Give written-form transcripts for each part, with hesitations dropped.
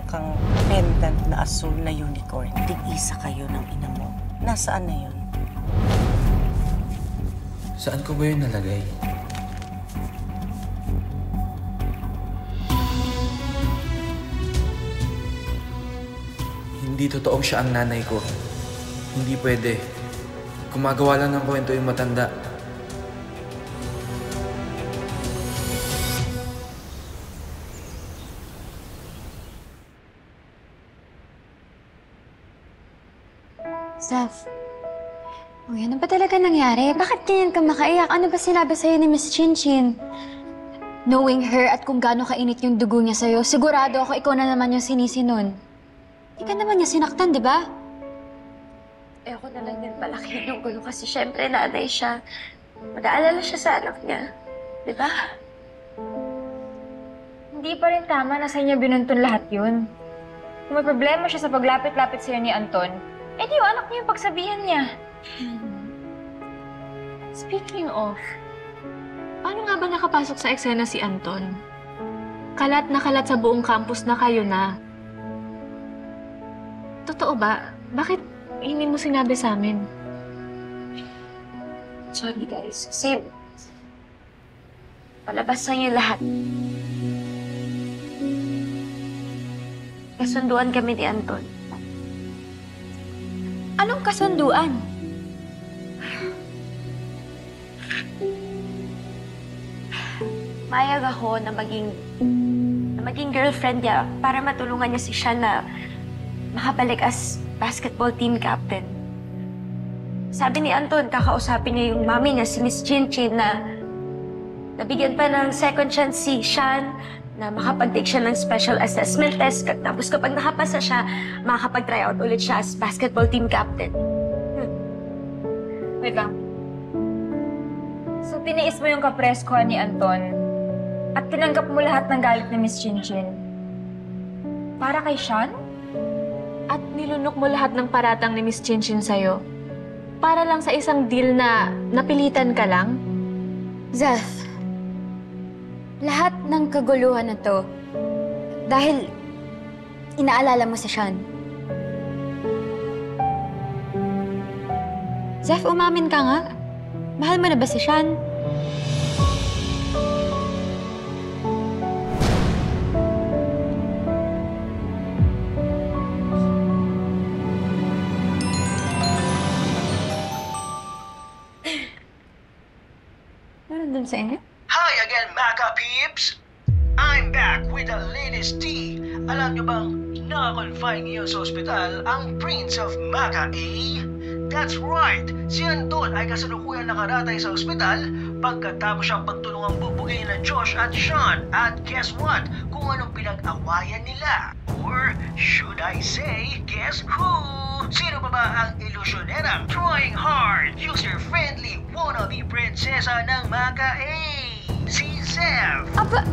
kang pendant na asul na unicorn. Tig-isa kayo ng ina mo. Nasaan na yun? Saan ko ba yun nalagay? Hindi totoong siya ang nanay ko. Hindi pwede. Gumagawa lang ng kwento yung matanda. Zeph, ano ba talaga nangyari? Bakit ganyan ka makaiyak? Ano ba sinabi sa'yo ni Miss Chinchin? Knowing her at kung gaano kainit yung dugo niya sa'yo, sigurado ako ikaw na naman yung sinisi nun. Hindi ka naman niya sinaktan, di ba? Ayoko na lang din palakihin yung gulo kasi syempre nanay siya. Mag-aalala siya sa anak niya. Di ba? Hindi pa rin tama na sa inyo binuntun lahat yun. Kung may problema siya sa paglapit-lapit sa'yo ni Anton, eh di yung anak niya yung pagsabihan niya. Speaking of, paano nga ba nakapasok sa eksena si Anton? Kalat na kalat sa buong campus na kayo na. Totoo ba? Bakit hindi mo sinabi sa amin? Sorry guys, kasi palabas na niyo lahat. Kasunduan kami ni Anton. Anong kasunduan? Mayag ako na maging girlfriend niya para matulungan niya si Sean na makabalik as basketball team captain. Sabi ni Anton, kakausapin niya yung mami niya, si Miss Chinchin, na nabigyan pa ng second chance si Sean na makapag-take siya ng special assessment test. Tapos kapag nakapasa siya, makakapag-try out ulit siya as basketball team captain. Wait lang. So, tiniis mo yung kapreskohan ni Anton at tinanggap mo lahat ng galit ni Miss Chinchin para kay Sean? At nilunok mo lahat ng paratang ni Miss Chinchin sa'yo para lang sa isang deal na napilitan ka lang? Zeph, lahat ng kaguluhan na to dahil inaalala mo si Sean. Zeph, umamin ka nga. Mahal mo na ba si Sean? Meron dun sa inyo? Hi again, Maka Peeps! I'm back with the latest tea. Alam nyo bang naka-confine ngayon sa ospital ang Prince of Maka, eh? That's right! Si Anton ay kasalukuyang nakaratay sa ospital pagkatapos siyang pagtulungang bubugin na Josh at Sean. At guess what? Kung anong pinag-awayan nila. Or should I say, guess who? Sino pa ba ang ilusyonerang trying hard, user-friendly, wannabe prinsesa ng Maka, eh? Si Zeph! Aba!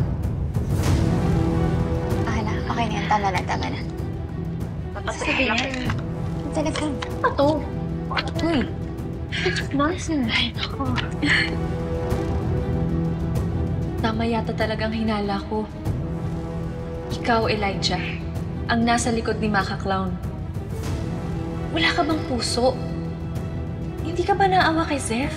Okay na yan. Tama na. Sasabihin yan. Talaga. Ano to? Uy! Nonsense. Ay, naku. Tama yata talagang hinala ko. Ikaw, Elijah, ang nasa likod ni Maka Clown. Wala ka bang puso? Hindi ka ba naawa kay Zeph?